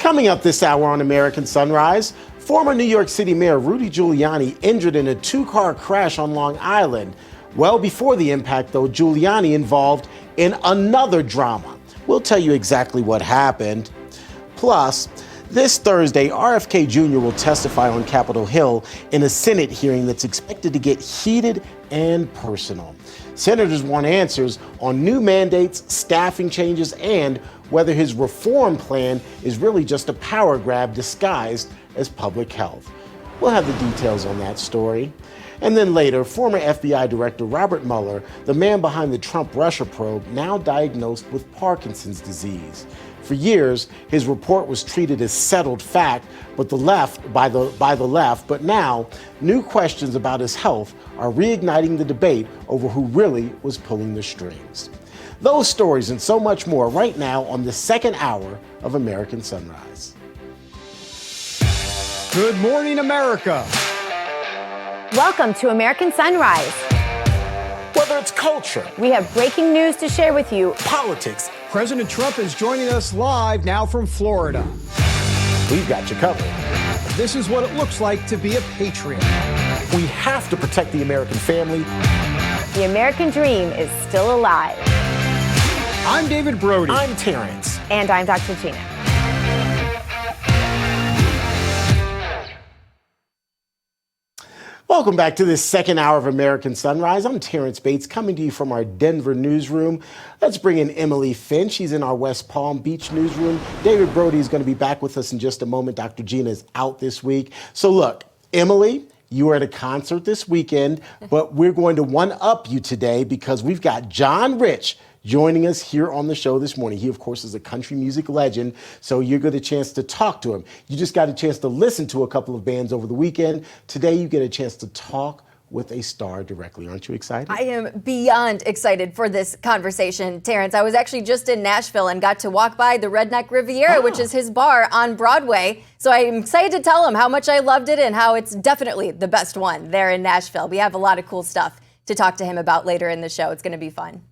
Coming up this hour on American Sunrise, former New York City Mayor Rudy Giuliani injured in a two-car crash on Long Island. Well before the impact, though, Giuliani involved in another drama. We'll tell you exactly what happened. Plus, this Thursday, RFK Jr. will testify on Capitol Hill in a Senate hearing that's expected to get heated and personal. Senators want answers on new mandates, staffing changes, and whether his reform plan is really just a power grab disguised as public health. We'll have the details on that story. And then later, former FBI Director Robert Mueller, the man behind the Trump-Russia probe, now diagnosed with Parkinson's disease. For years, his report was treated as settled fact, but by the left. But now, new questions about his health are reigniting the debate over who really was pulling the strings. Those stories and so much more right now on the second hour of American Sunrise. Good morning, America. Welcome to American Sunrise. Whether it's culture, we have breaking news to share with you. Politics. President Trump is joining us live now from Florida. We've got you covered. This is what it looks like to be a patriot. We have to protect the American family. The American dream is still alive. I'm David Brody. I'm Terrence. And I'm Dr. Gina. Welcome back to this second hour of American Sunrise. I'm Terrence Bates, coming to you from our Denver newsroom. Let's bring in Emily Finn. She's in our West Palm Beach newsroom. David Brody is going to be back with us in just a moment. Dr. Gina is out this week. So look, Emily, you were at a concert this weekend, but we're going to one-up you today because we've got John Rich joining us here on the show this morning. He, of course, is a country music legend, so you get a chance to talk to him. You just got a chance to listen to a couple of bands over the weekend. Today, you get a chance to talk with a star directly. Aren't you excited? I am beyond excited for this conversation, Terrence. I was actually just in Nashville and got to walk by the Redneck Riviera, which is his bar on Broadway. So I'm excited to tell him how much I loved it and how it's definitely the best one there in Nashville. We have a lot of cool stuff to talk to him about later in the show. It's going to be fun.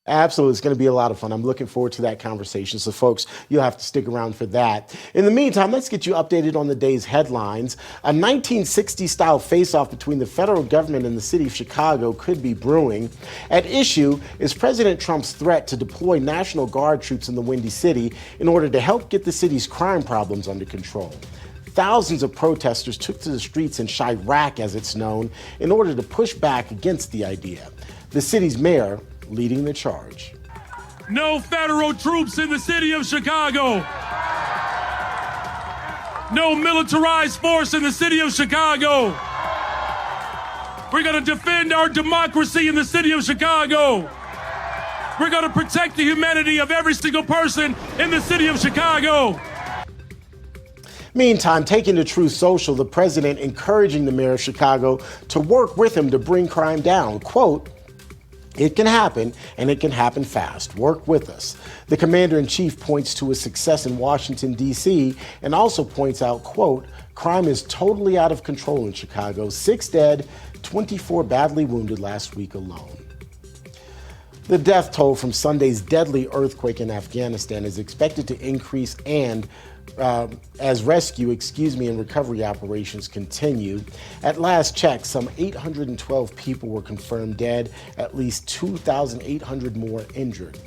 Absolutely. It's going to be a lot of fun. I'm looking forward to that conversation. So, folks, you'll have to stick around for that. In the meantime, let's get you updated on the day's headlines. A 1960-style face-off between the federal government and the city of Chicago could be brewing. At issue is President Trump's threat to deploy National Guard troops in the Windy City in order to help get the city's crime problems under control. Thousands of protesters took to the streets in Chirac, as it's known, in order to push back against the idea. The city's mayor leading the charge. No federal troops in the city of Chicago. No militarized force in the city of Chicago. We're going to defend our democracy in the city of Chicago. We're going to protect the humanity of every single person in the city of Chicago. Meantime, taking to Truth Social, the president encouraging the mayor of Chicago to work with him to bring crime down. Quote, "It can happen, and it can happen fast. Work with us." The commander-in-chief points to his success in Washington, D.C., and also points out, quote, "Crime is totally out of control in Chicago. 6 dead, 24 badly wounded last week alone." The death toll from Sunday's deadly earthquake in Afghanistan is expected to increase as rescue and recovery operations continue. At last check, some 812 people were confirmed dead, at least 2,800 more injured.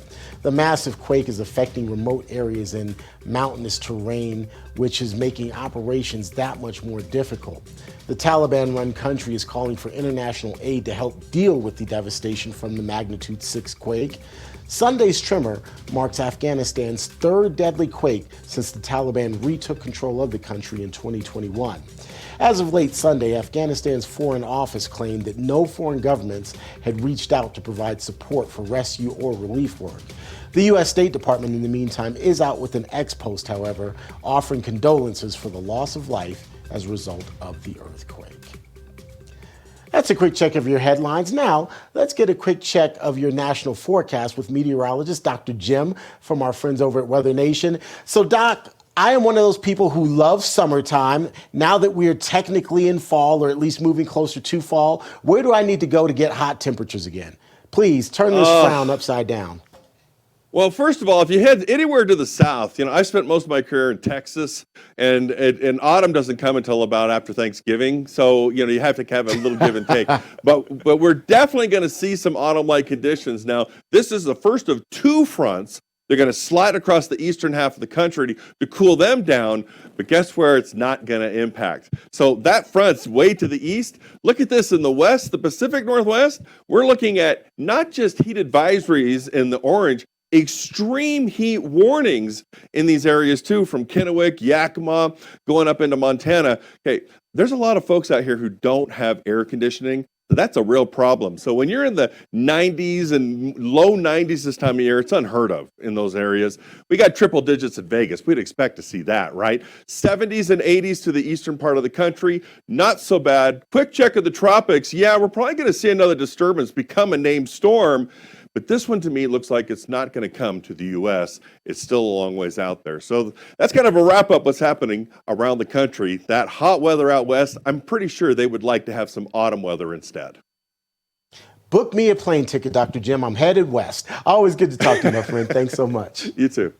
The massive quake is affecting remote areas in mountainous terrain, which is making operations that much more difficult. The Taliban-run country is calling for international aid to help deal with the devastation from the magnitude 6 quake. Sunday's tremor marks Afghanistan's third deadly quake since the Taliban retook control of the country in 2021. As of late Sunday, Afghanistan's Foreign Office claimed that no foreign governments had reached out to provide support for rescue or relief work. The U.S. State Department, in the meantime, is out with an ex-post, however, offering condolences for the loss of life as a result of the earthquake. That's a quick check of your headlines. Now, let's get a quick check of your national forecast with meteorologist Dr. Jim from our friends over at Weather Nation. So, Doc, I am one of those people who love summertime. Now that we are technically in fall, or at least moving closer to fall, where do I need to go to get hot temperatures again? Please turn this frown upside down. Well, first of all, if you head anywhere to the south, I spent most of my career in Texas, and autumn doesn't come until about after Thanksgiving. So, you have to have a little give and take. But we're definitely going to see some autumn-like conditions. Now, this is the first of two fronts. They're going to slide across the eastern half of the country to cool them down. But guess where it's not going to impact? So that front's way to the east. Look at this in the west, the Pacific Northwest. We're looking at not just heat advisories in the orange, extreme heat warnings in these areas too, from Kennewick, Yakima, going up into Montana. Okay, there's a lot of folks out here who don't have air conditioning. So that's a real problem. So when you're in the 90s and low 90s this time of year, it's unheard of in those areas. We got triple digits in Vegas. We'd expect to see that, right? 70s and 80s to the eastern part of the country, not so bad. Quick check of the tropics. Yeah, we're probably going to see another disturbance become a named storm. But this one, to me, looks like it's not going to come to the U.S. It's still a long ways out there. So that's kind of a wrap up what's happening around the country. That hot weather out west, I'm pretty sure they would like to have some autumn weather instead. Book me a plane ticket, Dr. Jim. I'm headed west. Always good to talk to you, my friend. Thanks so much. You too.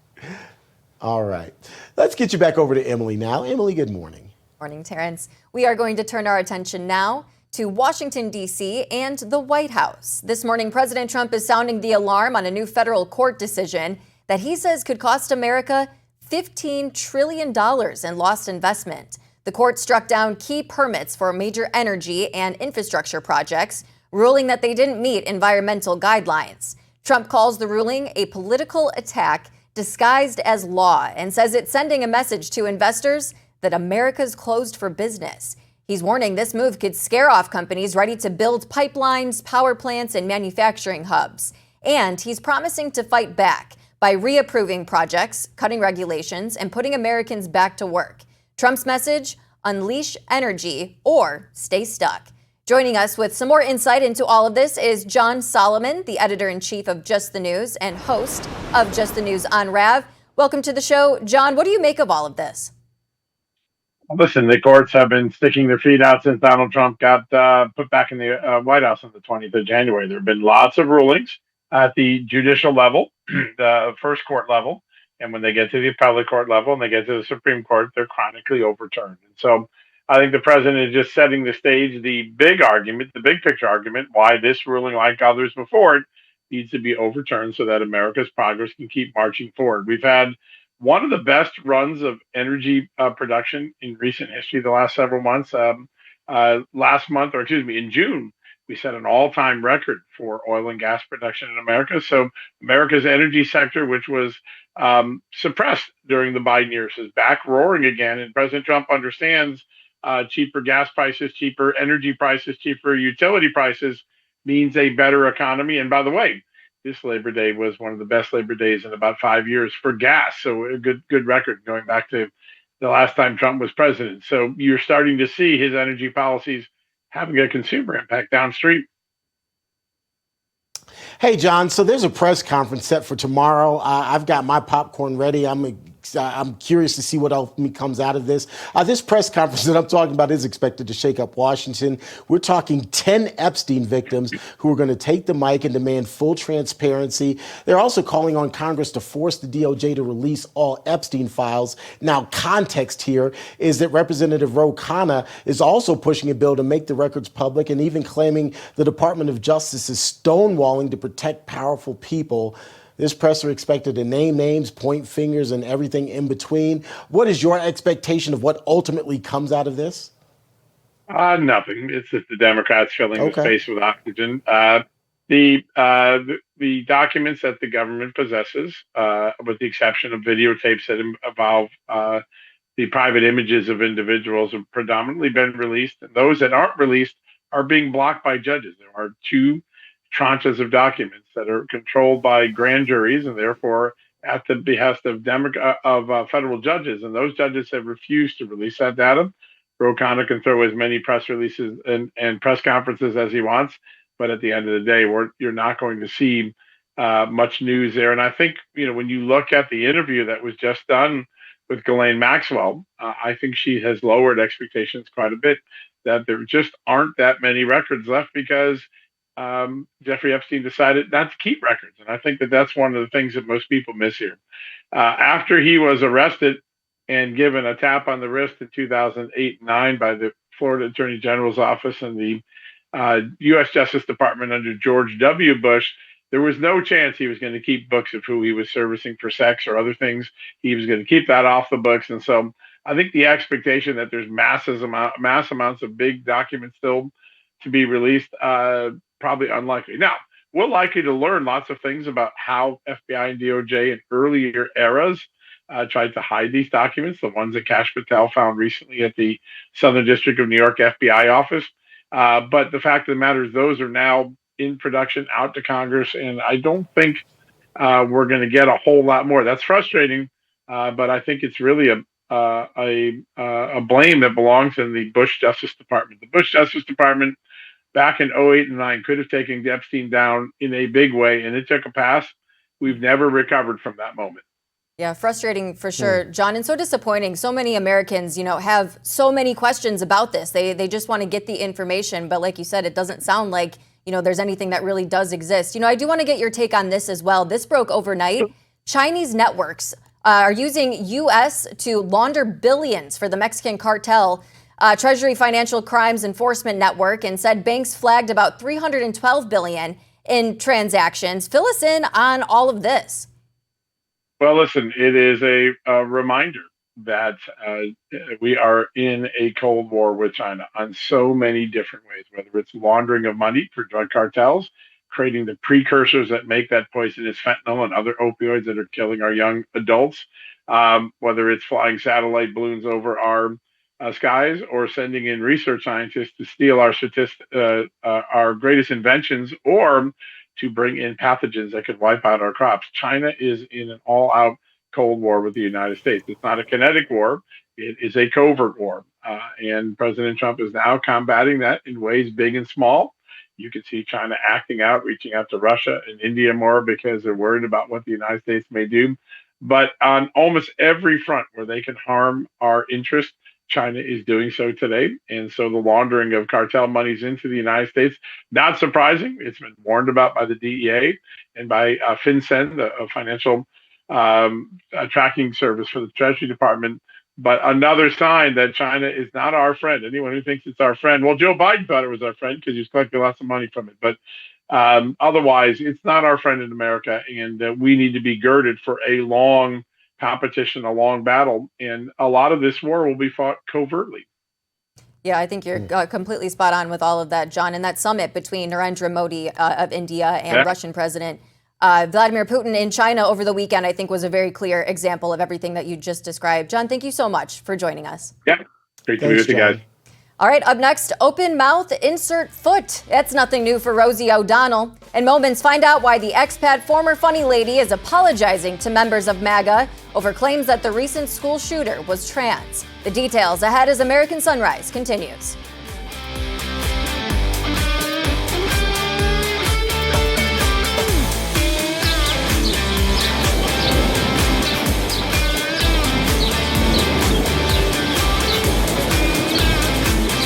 All right. Let's get you back over to Emily now. Emily, good morning. Morning, Terrence. We are going to turn our attention now to Washington, D.C. and the White House. This morning, President Trump is sounding the alarm on a new federal court decision that he says could cost America $15 trillion in lost investment. The court struck down key permits for major energy and infrastructure projects, ruling that they didn't meet environmental guidelines. Trump calls the ruling a political attack disguised as law and says it's sending a message to investors that America's closed for business. He's warning this move could scare off companies ready to build pipelines, power plants, and manufacturing hubs. And he's promising to fight back by reapproving projects, cutting regulations, and putting Americans back to work. Trump's message: unleash energy or stay stuck. Joining us with some more insight into all of this is John Solomon, the editor-in-chief of Just the News and host of Just the News on Rav. Welcome to the show. John, what do you make of all of this? Listen, the courts have been sticking their feet out since Donald Trump got put back in the White House on the 20th of January. There have been lots of rulings at the judicial level, the first court level. And when they get to the appellate court level and they get to the Supreme Court, they're chronically overturned. And so I think the president is just setting the stage, the big argument, the big picture argument, why this ruling, like others before it, needs to be overturned so that America's progress can keep marching forward. We've had one of the best runs of energy production in recent history the last several months. In June, we set an all-time record for oil and gas production in America. So America's energy sector, which was suppressed during the Biden years, is back roaring again. And President Trump understands cheaper gas prices, cheaper energy prices, cheaper utility prices means a better economy. And by the way, this Labor Day was one of the best Labor Days in about 5 years for gas. So a good record going back to the last time Trump was president. So you're starting to see his energy policies having a consumer impact downstream. Hey, John, so there's a press conference set for tomorrow. I've got my popcorn ready. I'm curious to see what else comes out of this. This press conference that I'm talking about is expected to shake up Washington. We're talking 10 Epstein victims who are going to take the mic and demand full transparency. They're also calling on Congress to force the DOJ to release all Epstein files. Now, context here is that Representative Ro Khanna is also pushing a bill to make the records public and even claiming the Department of Justice is stonewalling to protect powerful people. This presser expected to name names, point fingers, and everything in between. What is your expectation of what ultimately comes out of this? Nothing. It's just the Democrats filling the space with oxygen. The documents that the government possesses, with the exception of videotapes that involve the private images of individuals, have predominantly been released. And those that aren't released are being blocked by judges. There are two tranches of documents that are controlled by grand juries and therefore at the behest of federal judges. And those judges have refused to release that data. Ro Khanna can throw as many press releases and press conferences as he wants. But at the end of the day, you're not going to see much news there. And I think, when you look at the interview that was just done with Ghislaine Maxwell, I think she has lowered expectations quite a bit, that there just aren't that many records left because Jeffrey Epstein decided not to keep records. And I think that that's one of the things that most people miss here. After he was arrested and given a tap on the wrist in 2008 and 9 by the Florida Attorney General's office and the U.S. Justice Department under George W. Bush, there was no chance he was going to keep books of who he was servicing for sex or other things. He was going to keep that off the books. And so I think the expectation that there's mass amounts of big documents still to be released, probably unlikely. Now, we're likely to learn lots of things about how FBI and DOJ in earlier eras tried to hide these documents, the ones that Kash Patel found recently at the Southern District of New York FBI office. But the fact of the matter is those are now in production out to Congress, and I don't think we're going to get a whole lot more. That's frustrating, but I think it's really a blame that belongs in the Bush Justice Department. The Bush Justice Department back in 08 and 9 could have taken Epstein down in a big way, and it took a pass. We've never recovered from that moment. Yeah, frustrating for sure, John, and so disappointing. So many Americans, have so many questions about this. They just want to get the information, but like you said, it doesn't sound like, there's anything that really does exist. I do want to get your take on this as well. This broke overnight. Chinese networks are using U.S. to launder billions for the Mexican cartel. Treasury Financial Crimes Enforcement Network and said banks flagged about $312 billion in transactions. Fill us in on all of this. Well, listen, it is a reminder that we are in a Cold War with China on so many different ways, whether it's laundering of money for drug cartels, creating the precursors that make that poisonous fentanyl and other opioids that are killing our young adults, whether it's flying satellite balloons over our skies or sending in research scientists to steal our greatest inventions, or to bring in pathogens that could wipe out our crops. China is in an all-out Cold War with the United States. It's not a kinetic war. It is a covert war. And President Trump is now combating that in ways big and small. You can see China acting out, reaching out to Russia and India more because they're worried about what the United States may do. But on almost every front where they can harm our interests, China is doing so today. And so the laundering of cartel monies into the United States, not surprising. It's been warned about by the DEA and by FinCEN, the financial tracking service for the Treasury Department. But another sign that China is not our friend. Anyone who thinks it's our friend, well, Joe Biden thought it was our friend because he's collecting lots of money from it. But otherwise, it's not our friend in America. And we need to be girded for a long competition, a long battle. And a lot of this war will be fought covertly. Yeah, I think you're completely spot on with all of that, John. And that summit between Narendra Modi of India and Russian President Vladimir Putin in China over the weekend, I think, was a very clear example of everything that you just described. John, thank you so much for joining us. Yeah, great to be with you guys. All right, up next, open mouth, insert foot. That's nothing new for Rosie O'Donnell. In moments, find out why the expat former funny lady is apologizing to members of MAGA over claims that the recent school shooter was trans. The details ahead as American Sunrise continues.